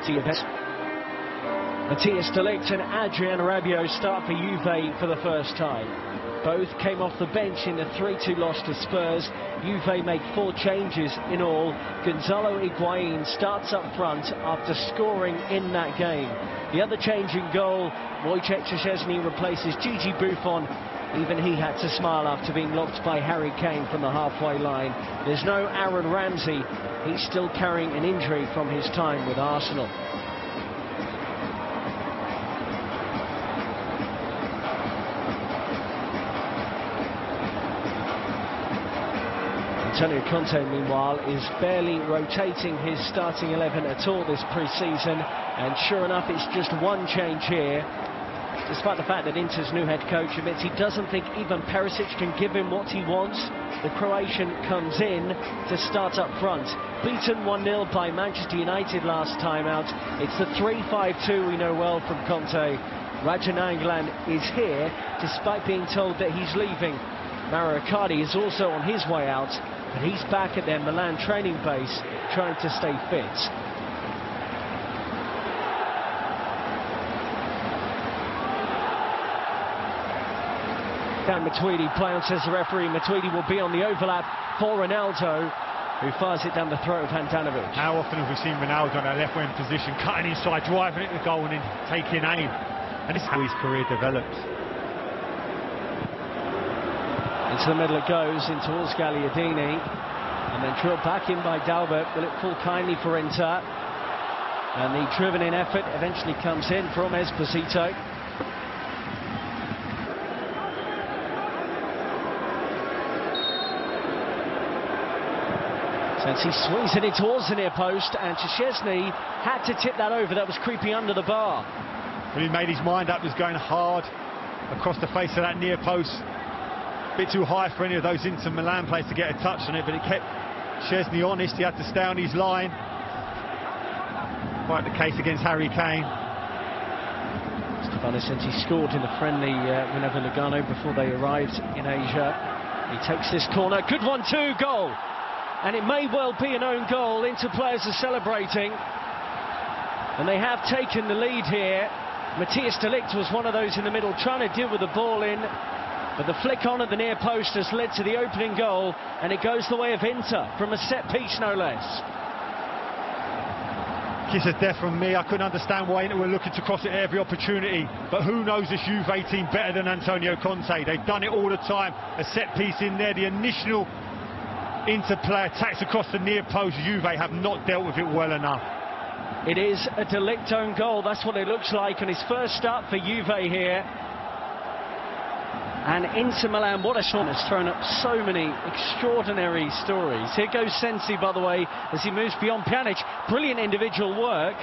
Juventus. Matthijs de Ligt and Adrien Rabiot start for Juve for the first time. Both came off the bench in the 3-2 loss to Spurs. Juve make 4 changes in all. Gonzalo Higuain starts up front after scoring in that game. The other change in goal, Wojciech Szczesny replaces Gigi Buffon. Even he had to smile after being locked by Harry Kane from the halfway line. There's no Aaron Ramsey. He's still carrying an injury from his time with Arsenal. Antonio Conte, meanwhile, is barely rotating his starting 11 at all this pre-season, and sure enough, it's just one change here, despite the fact that Inter's new head coach admits he doesn't think even Perisic can give him what he wants. The Croatian comes in to start up front. Beaten 1-0 by Manchester United last time out. It's the 3-5-2 we know well from Conte. Raja Nainggolan is here, despite being told that he's leaving. Mauro Icardi is also on his way out, but he's back at their Milan training base, trying to stay fit. Dan Matuidi play on, says the referee. Matuidi will be on the overlap for Ronaldo, who fires it down the throat of Handanovic. How often have we seen Ronaldo in a left wing position, cutting inside, driving it to goal and then taking aim? And this is how his career develops. Into the middle it goes, in towards Gagliardini, and then drilled back in by Dalbert. Will it fall kindly for Inter? And the driven-in effort eventually comes in from Esposito. Sensi swings it in towards the near post, and Szczesny had to tip that over. That was creeping under the bar. Well, he made his mind up, was going hard across the face of that near post. Bit too high for any of those Inter Milan players to get a touch on it, but it kept Szczesny honest. He had to stay on his line. Quite the case against Harry Kane. Stefano Sensi scored in the friendly win over Lugano before they arrived in Asia. He takes this corner, good one too, goal! And it may well be an own goal. Inter players are celebrating, and they have taken the lead here. Matthijs de Ligt was one of those in the middle trying to deal with the ball in, but the flick on at the near post has led to the opening goal, and it goes the way of Inter from a set piece, no less. Kiss of death from me. I couldn't understand why Inter were looking to cross it at every opportunity, but who knows this Juve team better than Antonio Conte? They've done it all the time. A set piece in there, the initial Inter player attacks across the near post. Juve have not dealt with it well enough. It is a de Ligt own goal, that's what it looks like, and his first start for Juve here. And Inter Milan, what a shot, has thrown up so many extraordinary stories. Here goes Sensi, by the way, as he moves beyond Pjanic. Brilliant individual work,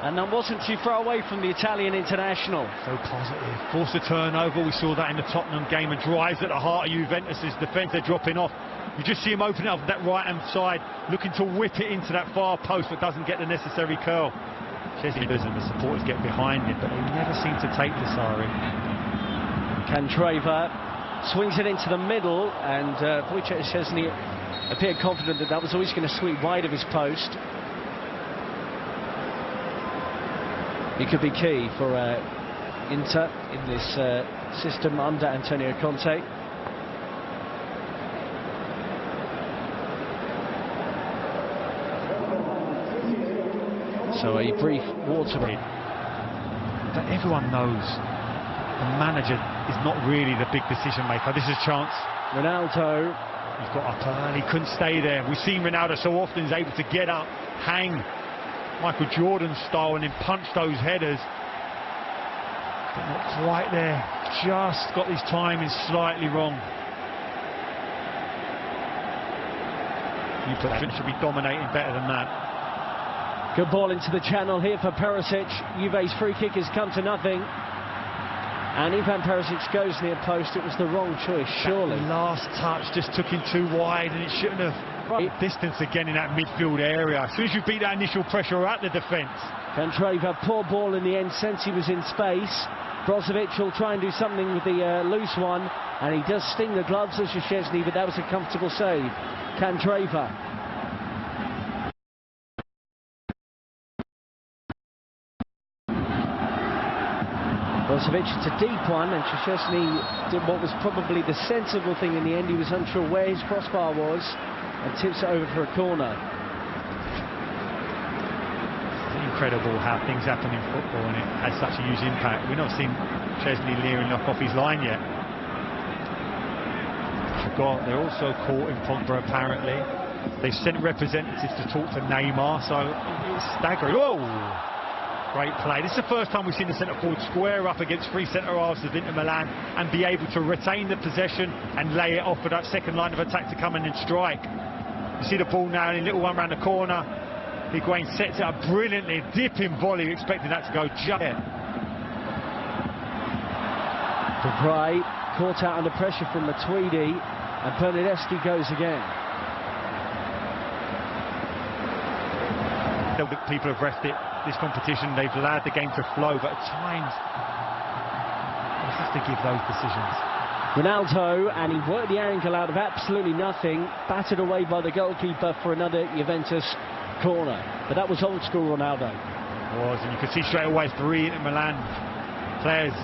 and that wasn't too far away from the Italian international. So positive. Forced a turnover, we saw that in the Tottenham game, and drives at the heart of Juventus' defence. They're dropping off. You just see him opening up that right-hand side, looking to whip it into that far post, but doesn't get the necessary curl. Szczesny does, and the supporters get behind him, but they never seem to take this, Ari. Candreva swings it into the middle, and Wojciech Szczesny appeared confident that that was always going to sweep wide of his post. He could be key for Inter in this system under Antonio Conte. So a brief water break. But everyone knows the manager is not really the big decision maker. This is a chance. Ronaldo. He's got up early, couldn't stay there. We've seen Ronaldo so often, he's able to get up, hang Michael Jordan style, and then punch those headers. But not quite there. Just got his timing slightly wrong. Should be dominating better than that. Good ball into the channel here for Perisic. Juve's free kick has come to nothing. And Ivan Perisic goes near post. It was the wrong choice, surely. The last touch just took him too wide, and it shouldn't have. Right. Distance again in that midfield area. As soon as you beat that initial pressure out the defence. Candreva, poor ball in the end. Sensi was in space. Brozovic will try and do something with the loose one, and he does sting the gloves of Szczesny, but that was a comfortable save. Candreva. Brozovic, it's a deep one, and Szczesny did what was probably the sensible thing in the end. He was unsure where his crossbar was and tips it over for a corner. It's incredible how things happen in football and it has such a huge impact. We've not seen Szczesny leering off his line yet. Forgot, they're also caught in Pogba apparently. They've sent representatives to talk to Neymar, so it's staggering. Whoa! Great play. This is the first time we've seen the centre forward square up against three centre halves of Inter Milan and be able to retain the possession and lay it off for that second line of attack to come in and strike. You see the ball now in a little one round the corner. Higuain sets it up brilliantly, dipping volley, expecting that to go just there. Debray caught out under pressure from Matuidi, and Bernardeschi goes again. People have refed it. This competition, they've allowed the game to flow, but at times you have to give those decisions. Ronaldo, and he worked the angle out of absolutely nothing, battered away by the goalkeeper for another Juventus corner. But that was old school Ronaldo. It was, and you could see straight away three Inter Milan players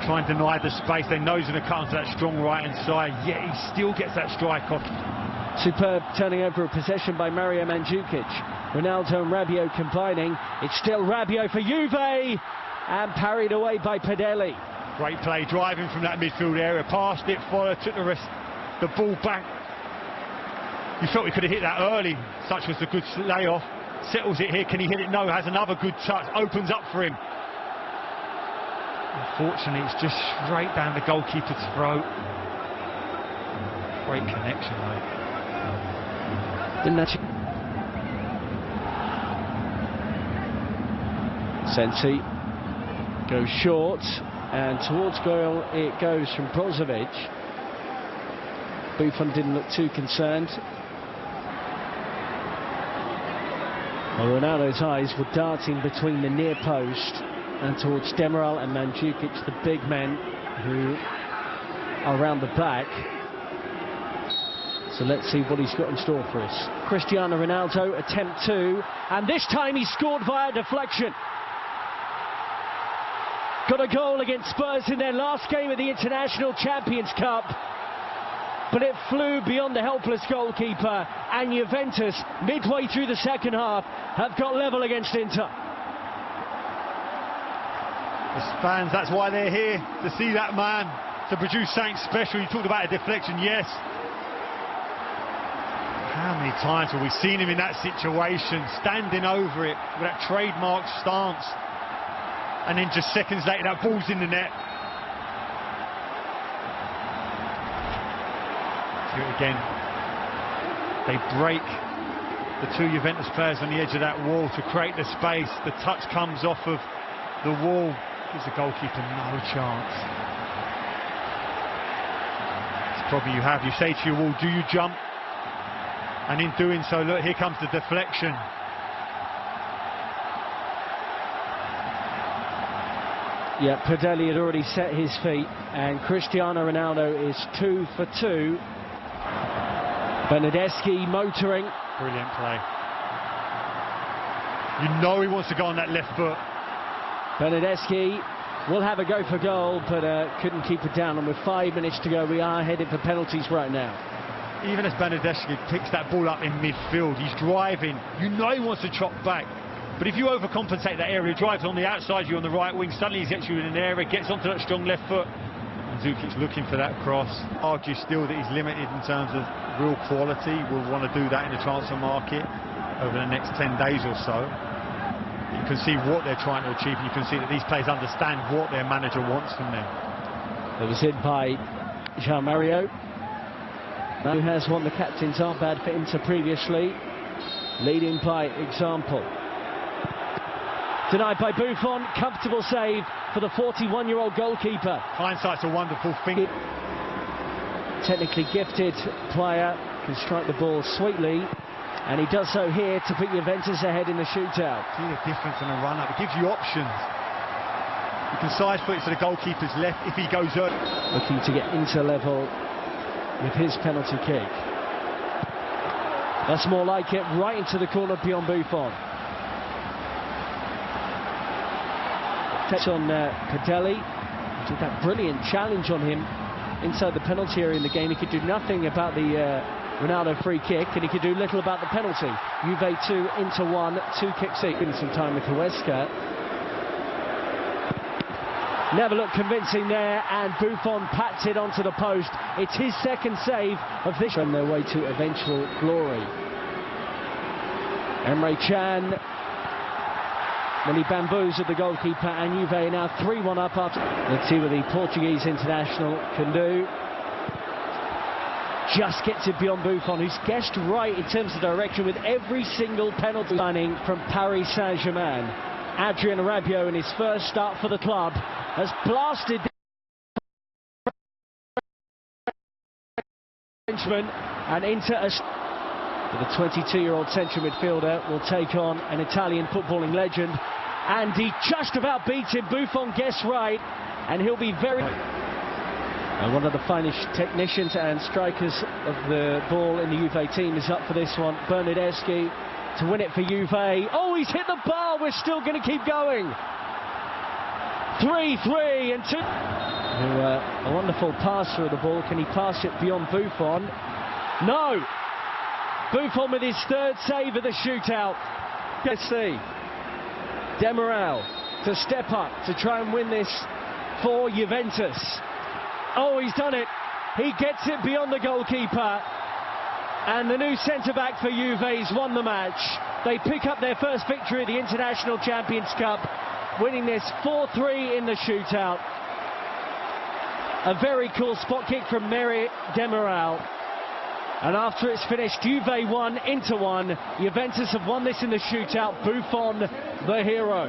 trying to deny the space. They know he's going to cut onto that strong right hand side, yet he still gets that strike off. Superb turning over of possession by Mario Mandzukic. Ronaldo and Rabiot combining. It's still Rabiot for Juve, and parried away by Padelli. Great play, driving from that midfield area, passed it, followed, took the ball back. You felt he could have hit that early. Such was the good layoff. Settles it here. Can he hit it? No. Has another good touch. Opens up for him. Unfortunately, it's just straight down the goalkeeper's throat. Great connection, though. Sensi goes short, and towards goal it goes from Brozovic. Buffon didn't look too concerned. Well, Ronaldo's eyes were darting between the near post and towards Demiral and Mandzukic, the big men who are around the back. So let's see what he's got in store for us. Cristiano Ronaldo, attempt two, and this time he scored via deflection. Got a goal against Spurs in their last game of the International Champions Cup, but it flew beyond the helpless goalkeeper, and Juventus, midway through the second half, have got level against Inter. The fans, that's why they're here, to see that man, to produce something special. You talked about a deflection, yes. How many times have we seen him in that situation, standing over it with that trademark stance, and then just seconds later that ball's in the net. Do it again. They break the two Juventus players on the edge of that wall to create the space. The touch comes off of the wall, gives the goalkeeper no chance. It's probably you have. You say to your wall, do you jump? And in doing so, look, here comes the deflection. Yeah, Padelli had already set his feet, and Cristiano Ronaldo is 2 for 2. Bernardeschi motoring. Brilliant play. You know he wants to go on that left foot. Bernardeschi will have a go for goal, but couldn't keep it down. And with 5 minutes to go, we are headed for penalties right now. Even as Bernardeschi picks that ball up in midfield, he's driving. You know he wants to chop back. But if you overcompensate that area, drives on the outside, you're on the right wing, suddenly he gets you in an area, gets onto that strong left foot. Mandzukic's looking for that cross. Argue still that he's limited in terms of real quality. We'll want to do that in the transfer market over the next 10 days or so. You can see what they're trying to achieve, and you can see that these players understand what their manager wants from them. It was hit by Jean-Mario, who has won the captain's armband for Inter previously, leading by example. Denied by Buffon, comfortable save for the 41-year-old goalkeeper. Hindsight's a wonderful thing. Technically gifted player, can strike the ball sweetly, and he does so here to put Juventus ahead in the shootout. See the difference in a run-up, it gives you options. You can side foot it to the goalkeeper's left if he goes early. Looking to get Inter level with his penalty kick. That's more like it, right into the corner beyond Buffon. Takes on Cadelli. Did that brilliant challenge on him inside the penalty area in the game. He could do nothing about the Ronaldo free kick, and he could do little about the penalty. Juve 2, Inter 1, 2 kicks in some time with Huesca. Never looked convincing there, and Buffon pats it onto the post. It's his second save of this. On their way to eventual glory. Emre Can. When he bamboozled the goalkeeper, and Juve now 3-1 up after. Let's see what the Portuguese international can do. Just gets it beyond Buffon, who's guessed right in terms of direction with every single penalty signing from Paris Saint-Germain. Adrien Rabiot, in his first start for the club, has blasted the Frenchman, and Inter. The 22-year-old central midfielder will take on an Italian footballing legend, and he just about beats him. Buffon guessed right, and he'll be very... one of the finest technicians and strikers of the ball in the Juve team is up for this one. Bernardeschi to win it for Juve. Oh, he's hit the bar. We're still going to keep going. 3-3 and 2. A wonderful passer of the ball. Can he pass it beyond Buffon? No. Buffon with his third save of the shootout. Let's see. Demiral to step up to try and win this for Juventus. Oh, he's done it. He gets it beyond the goalkeeper. And the new centre-back for Juve's won the match. They pick up their first victory at the International Champions Cup, winning this 4-3 in the shootout. A very cool spot kick from Mary Demiral. And after it's finished, Juve 1, Inter 1. Juventus have won this in the shootout. Buffon, the hero.